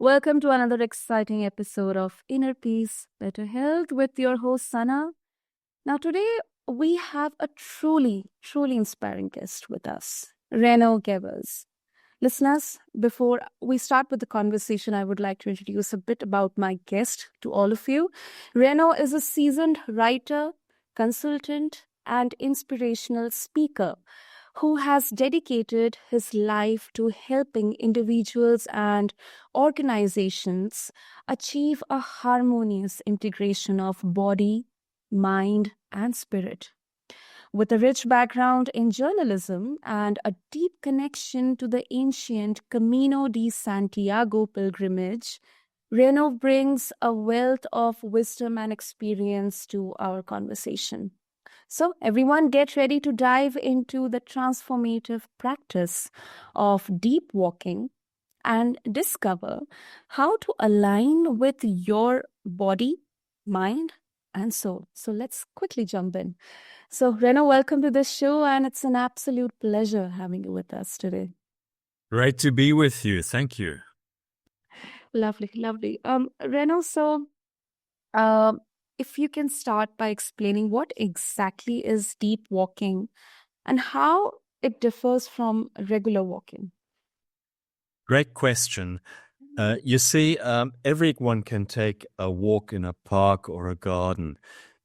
Welcome to another exciting episode of Inner Peace, Better Health with your host, Sana. Now, today we have a truly inspiring guest with us, Reino Gevers. Listeners, before we start with the conversation, I would like to introduce a bit about my guest to all of you. Reino is a seasoned writer, consultant, and inspirational speaker who has dedicated his life to helping individuals and organizations achieve a harmonious integration of body, mind, and spirit. With a rich background in journalism and a deep connection to the ancient Camino de Santiago pilgrimage, Reno brings a wealth of wisdom and experience to our conversation. So, everyone, get ready to dive into the transformative practice of deep walking and discover how to align with your body, mind, and soul. So, let's quickly jump in. So, Reno, welcome to this show, and it's an absolute pleasure having you with us today. Great to be with you. Thank you. Lovely. Reno, so if you can start by explaining what exactly is deep walking and how it differs from regular walking. Great question. You see, everyone can take a walk in a park or a garden,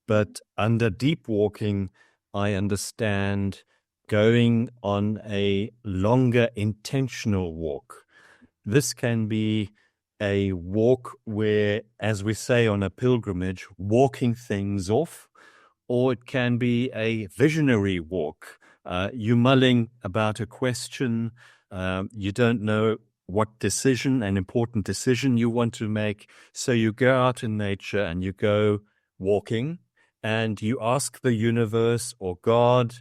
but under deep walking, I understand going on a longer intentional walk. This can be a walk where, as we say on a pilgrimage, walking things off, or it can be a visionary walk. You're mulling about a question, you don't know what decision, an important decision you want to make, so you go out in nature and you go walking, and you ask the universe or God,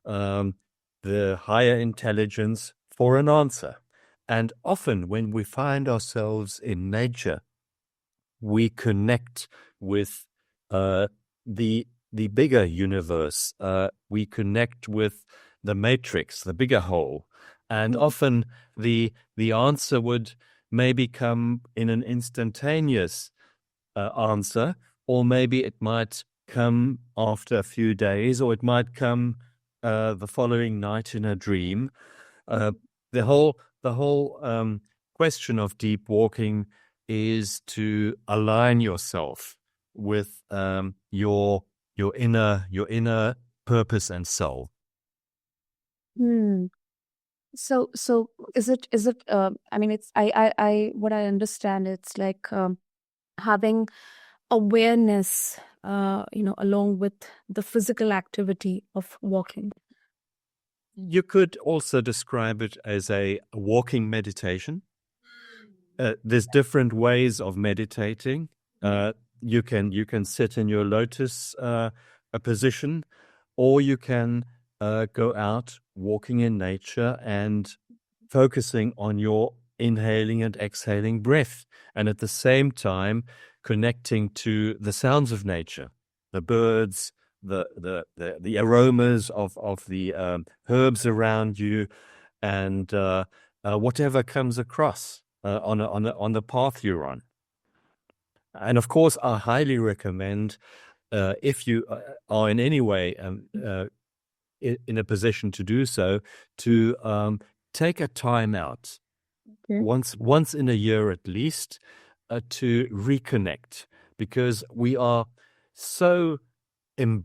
the higher intelligence, for an answer. And often when we find ourselves in nature, we connect with the bigger universe. We connect with the matrix, the bigger whole. And often the answer would maybe come in an instantaneous answer, or maybe it might come after a few days, or it might come the following night in a dream. The whole question of deep walking is to align yourself with your inner purpose and soul. So is it I mean, it's I what I understand, it's like having awareness along with the physical activity of walking. You could also describe it as a walking meditation. There's different ways of meditating. You can sit in your lotus position, or you can go out walking in nature and focusing on your inhaling and exhaling breath, and at the same time connecting to the sounds of nature, the birds, the aromas of the herbs around you, and whatever comes across on the path you're on. And of course, I highly recommend, if you are in any way in a position to do so, to take a time out, once in a year at least, to reconnect, because we are so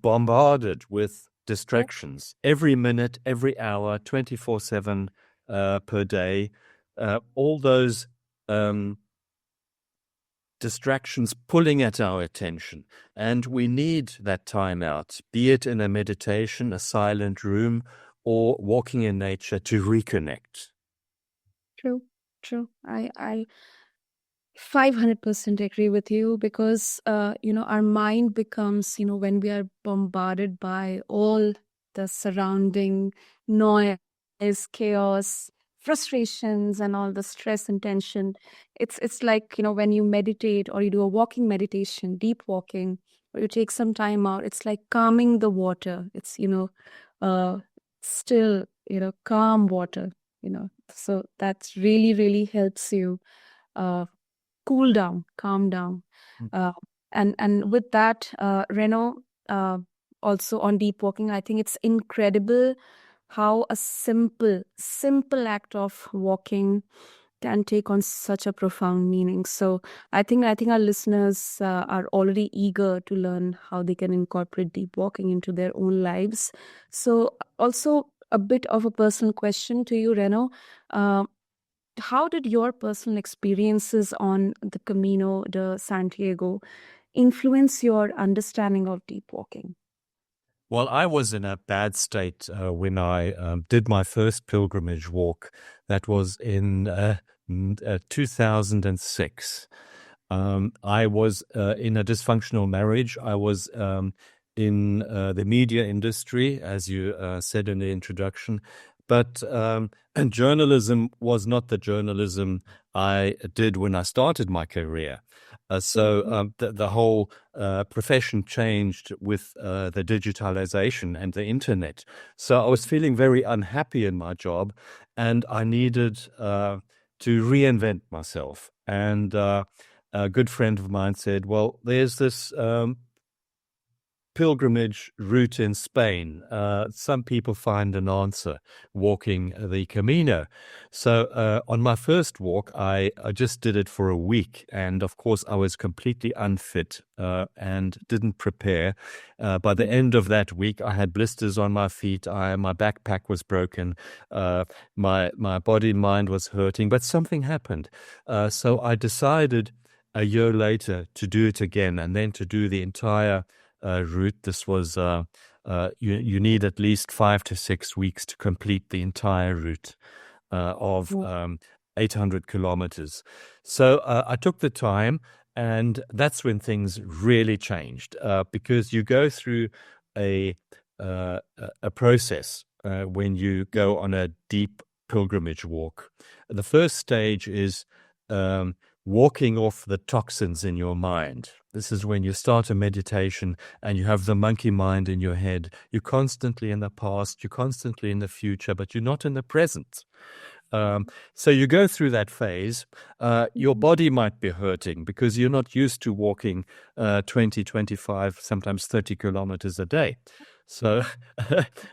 bombarded with distractions every minute, every hour, 24/7 per day. All those distractions pulling at our attention, and we need that time out, be it in a meditation, a silent room, or walking in nature, to reconnect. True. I 500% agree with you, because our mind becomes, when we are bombarded by all the surrounding noise, chaos, frustrations, and all the stress and tension. It's like, when you meditate or you do a walking meditation, deep walking, or you take some time out, it's like calming the water. It's still, calm water, so that really helps you cool down, calm down. Uh, and with that, Reno, also on deep walking, I think it's incredible how a simple act of walking can take on such a profound meaning. So I think our listeners are already eager to learn how they can incorporate deep walking into their own lives. So also a bit of a personal question to you, Reno. Uh, how did your personal experiences on the Camino de Santiago influence your understanding of deep walking? Well, I was in a bad state when I did my first pilgrimage walk. That was in 2006. I was in a dysfunctional marriage. I was in the media industry, as you said in the introduction. But journalism was not the journalism I did when I started my career. The whole profession changed with the digitalization and the internet. So I was feeling very unhappy in my job, and I needed to reinvent myself. And a good friend of mine said, well, there's this pilgrimage route in Spain. Some people find an answer walking the Camino. So on my first walk, I just did it for a week. And of course, I was completely unfit and didn't prepare. By the end of that week, I had blisters on my feet. My backpack was broken. My body and mind was hurting, but something happened. So I decided a year later to do it again, and then to do the entire route. This was you need at least 5 to 6 weeks to complete the entire route of 800 kilometers. So I took the time, and that's when things really changed because you go through a process when you go on a deep pilgrimage walk. The first stage is walking off the toxins in your mind. This is when you start a meditation and you have the monkey mind in your head. You're constantly in the past, you're constantly in the future, but you're not in the present. So you go through that phase. Your body might be hurting because you're not used to walking 20, 25, sometimes 30 kilometers a day. So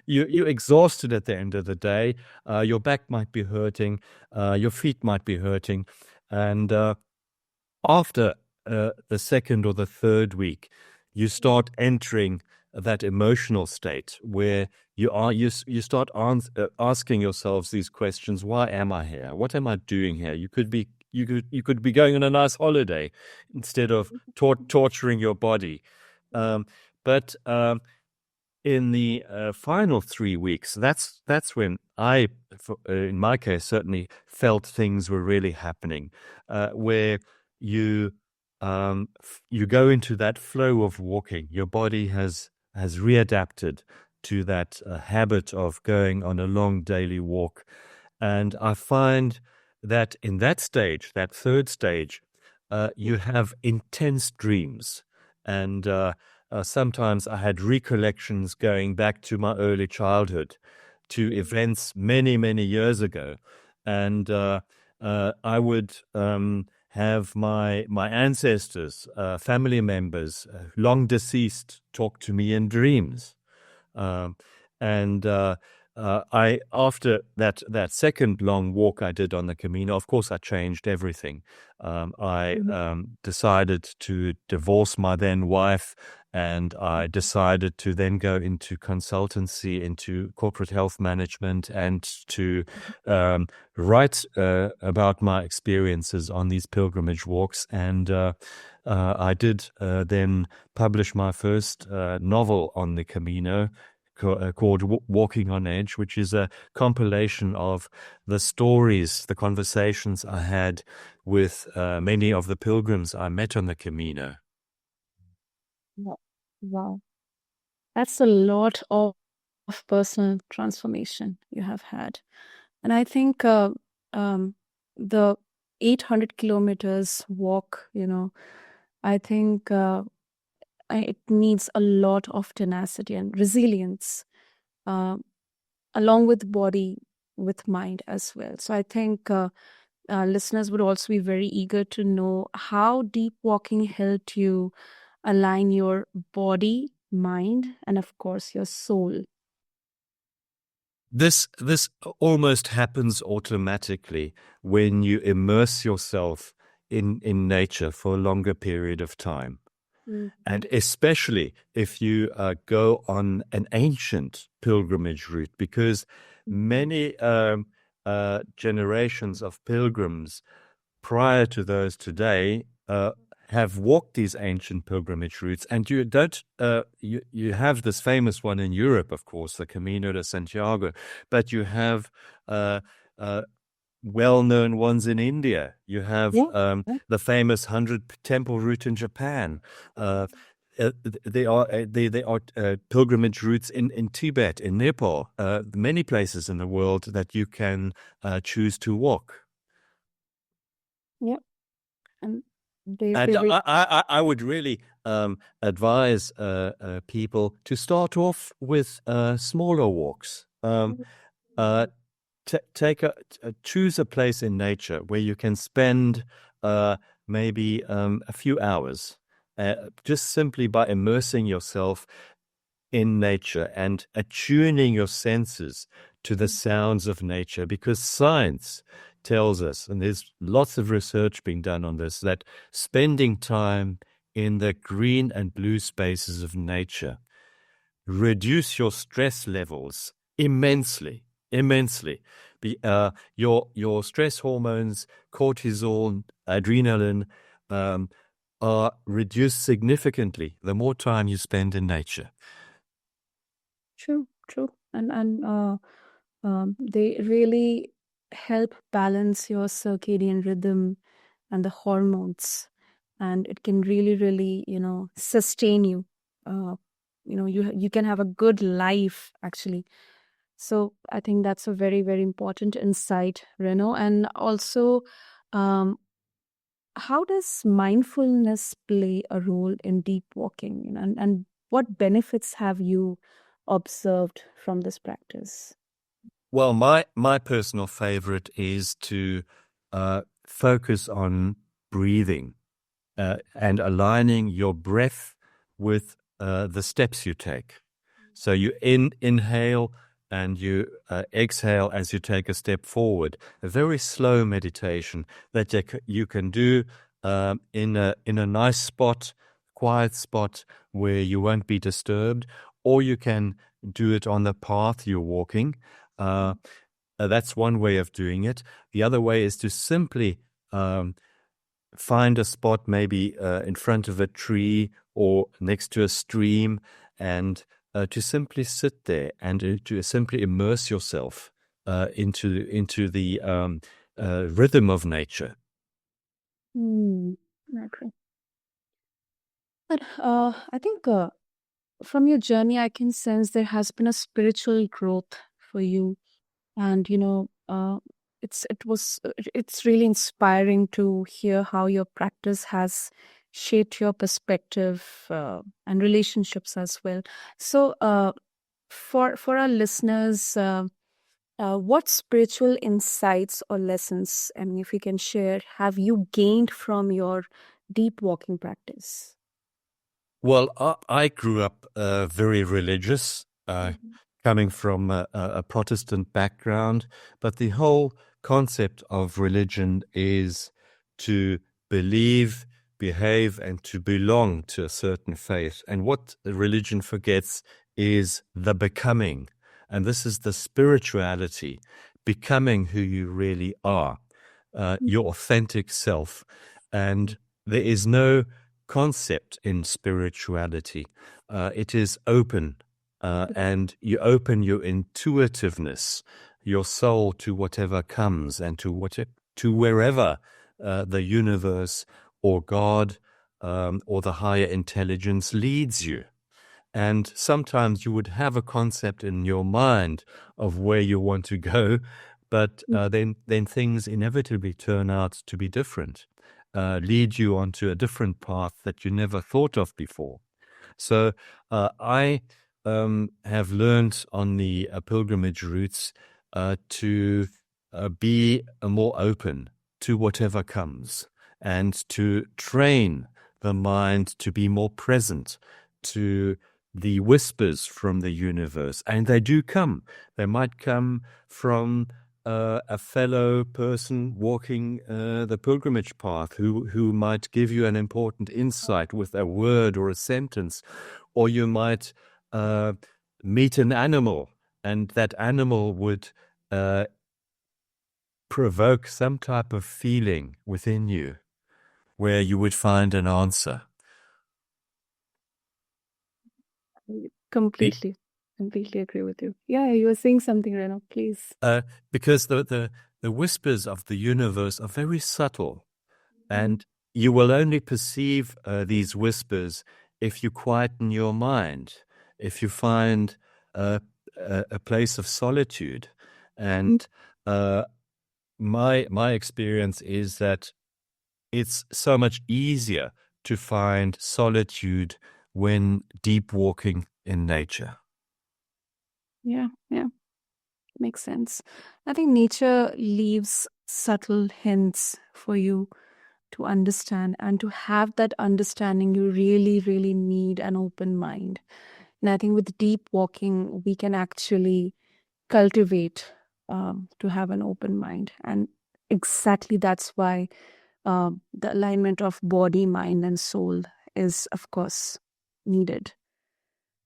you're exhausted at the end of the day. Your back might be hurting. Your feet might be hurting. And after the second or the third week, you start entering that emotional state where you start asking yourselves these questions: why am I here? What am I doing here? You could be going on a nice holiday instead of torturing your body. But in the final 3 weeks, that's when I, in my case, certainly felt things were really happening, where you you go into that flow of walking. Your body has readapted to that habit of going on a long daily walk, and I find that in that stage, that third stage, you have intense dreams, and sometimes I had recollections going back to my early childhood, to events many, many years ago. And I would have my ancestors, family members, long deceased, talk to me in dreams. Um, and I, after that second long walk I did on the Camino, of course, I changed everything. I decided to divorce my then wife, and I decided to then go into consultancy, into corporate health management, and to write about my experiences on these pilgrimage walks. And I did then publish my first novel on the Camino, called Walking on Edge, which is a compilation of the stories, the conversations I had with many of the pilgrims I met on the Camino. Wow. That's a lot of personal transformation you have had. And I think the 800 kilometers walk, I think it needs a lot of tenacity and resilience, uh, along with body, with mind as well. So I think listeners would also be very eager to know how deep walking helped you align your body, mind, and of course your soul. This almost happens automatically when you immerse yourself in nature for a longer period of time. And especially if you go on an ancient pilgrimage route, because many generations of pilgrims prior to those today have walked these ancient pilgrimage routes. And you don't, you have this famous one in Europe, of course, the Camino de Santiago, but you have well-known ones in India. You have the famous 100 Temple route in Japan. There are pilgrimage routes in Tibet, in Nepal, many places in the world that you can choose to walk. Yeah. And And I would really advise people to start off with smaller walks. Choose a place in nature where you can spend maybe a few hours, just simply by immersing yourself in nature and attuning your senses to the sounds of nature, because science tells us, and there's lots of research being done on this, that spending time in the green and blue spaces of nature reduce your stress levels immensely. Your stress hormones, cortisol, adrenaline, are reduced significantly the more time you spend in nature. True. And they really help balance your circadian rhythm and the hormones, and it can really, sustain you. You can have a good life, actually. So I think that's a very, very important insight, Reno. And also, um, how does mindfulness play a role in deep walking? And what benefits have you observed from this practice? Well, my personal favorite is to focus on breathing and aligning your breath with the steps you take. So you inhale and you exhale as you take a step forward. A very slow meditation that you can do in a nice spot, quiet spot where you won't be disturbed, or you can do it on the path you're walking. That's one way of doing it. The other way is to simply find a spot, maybe in front of a tree or next to a stream, and to simply sit there and to simply immerse yourself into the rhythm of nature. Okay. But I think from your journey, I can sense there has been a spiritual growth for you, and it's really inspiring to hear how your practice has shaped your perspective and relationships as well. So, for our listeners, what spiritual insights or lessons, I mean, if you can share, have you gained from your deep walking practice? Well, I grew up very religious, coming from a Protestant background, but the whole concept of religion is to believe, behave, and to belong to a certain faith. And what religion forgets is the becoming. And this is the spirituality, becoming who you really are, your authentic self. And there is no concept in spirituality. It is open, and you open your intuitiveness, your soul to whatever comes and to wherever the universe or God or the higher intelligence leads you. And sometimes you would have a concept in your mind of where you want to go, but then things inevitably turn out to be different, lead you onto a different path that you never thought of before. So I have learned on the pilgrimage routes to be more open to whatever comes and to train the mind to be more present to the whispers from the universe. And they do come. They might come from a fellow person walking the pilgrimage path who might give you an important insight with a word or a sentence, or you might meet an animal, and that animal would provoke some type of feeling within you where you would find an answer. Completely agree with you. Yeah, you were saying something, Reno, please. Because the whispers of the universe are very subtle, and you will only perceive these whispers if you quieten your mind, if you find a place of solitude. And my experience is that it's so much easier to find solitude when deep walking in nature. Yeah. Makes sense. I think nature leaves subtle hints for you to understand, and to have that understanding, you really, really need an open mind. And I think with deep walking, we can actually cultivate to have an open mind. And exactly that's why the alignment of body, mind, and soul is, of course, needed.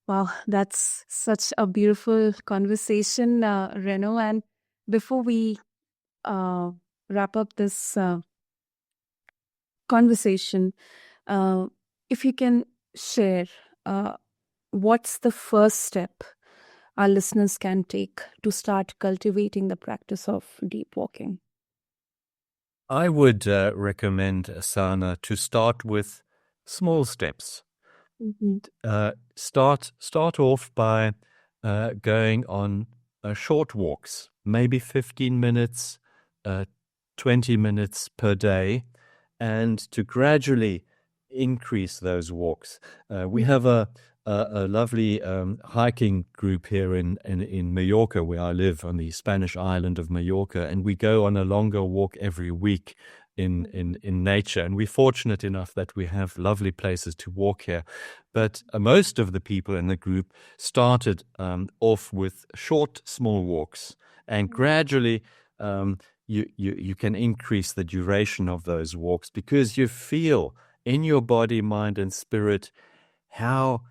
Wow, that's such a beautiful conversation, Reno. And before we uh, wrap up this conversation, uh, if you can share what's the first step our listeners can take to start cultivating the practice of deep walking? I would recommend, Asana, to start with small steps. Start off by going on short walks, maybe 15 minutes, 20 minutes per day, and to gradually increase those walks. We have a lovely hiking group here in Mallorca, where I live, on the Spanish island of Mallorca, and we go on a longer walk every week in nature. And we're fortunate enough that we have lovely places to walk here. But most of the people in the group started off with short, small walks, and gradually you can increase the duration of those walks, because you feel in your body, mind, and spirit how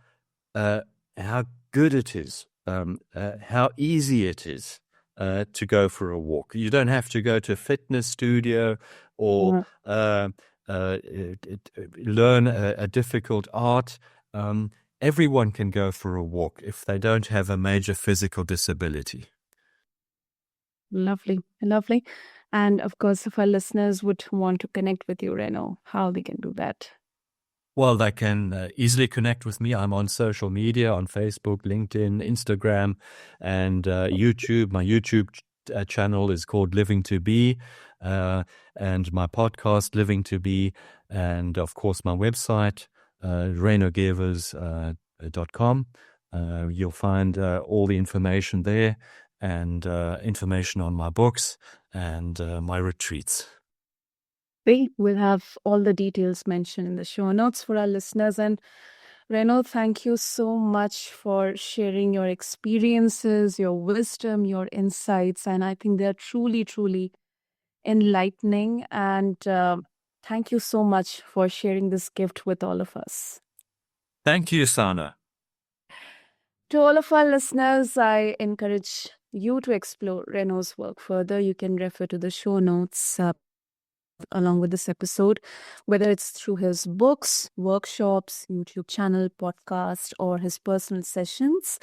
good it is, how easy it is to go for a walk. You don't have to go to a fitness studio or learn a difficult art. Everyone can go for a walk if they don't have a major physical disability. Lovely. And of course, if our listeners would want to connect with you, Reno, how they can do that? Well, they can easily connect with me. I'm on social media, on Facebook, LinkedIn, Instagram, and YouTube. My YouTube channel is called Living to Be, and my podcast, Living to Be, and of course my website, reinogevers.com. You'll find all the information there, and information on my books and my retreats. We'll have all the details mentioned in the show notes for our listeners. And Reno, thank you so much for sharing your experiences, your wisdom, your insights. And I think they're truly, truly enlightening. And thank you so much for sharing this gift with all of us. Thank you, Sana. To all of our listeners, I encourage you to explore Reno's work further. You can refer to the show notes along with this episode, whether it's through his books, workshops, YouTube channel, podcast, or his personal sessions.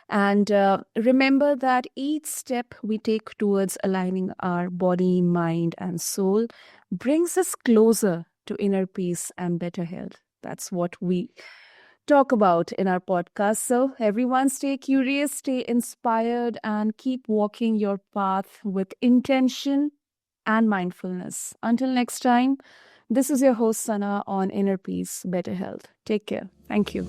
And remember that each step we take towards aligning our body, mind, and soul brings us closer to inner peace and better health. That's what we talk about in our podcast. So everyone, stay curious, stay inspired, and keep walking your path with intention and mindfulness. Until next time, this is your host Sana on Inner Peace, Better Health. Take care. Thank you.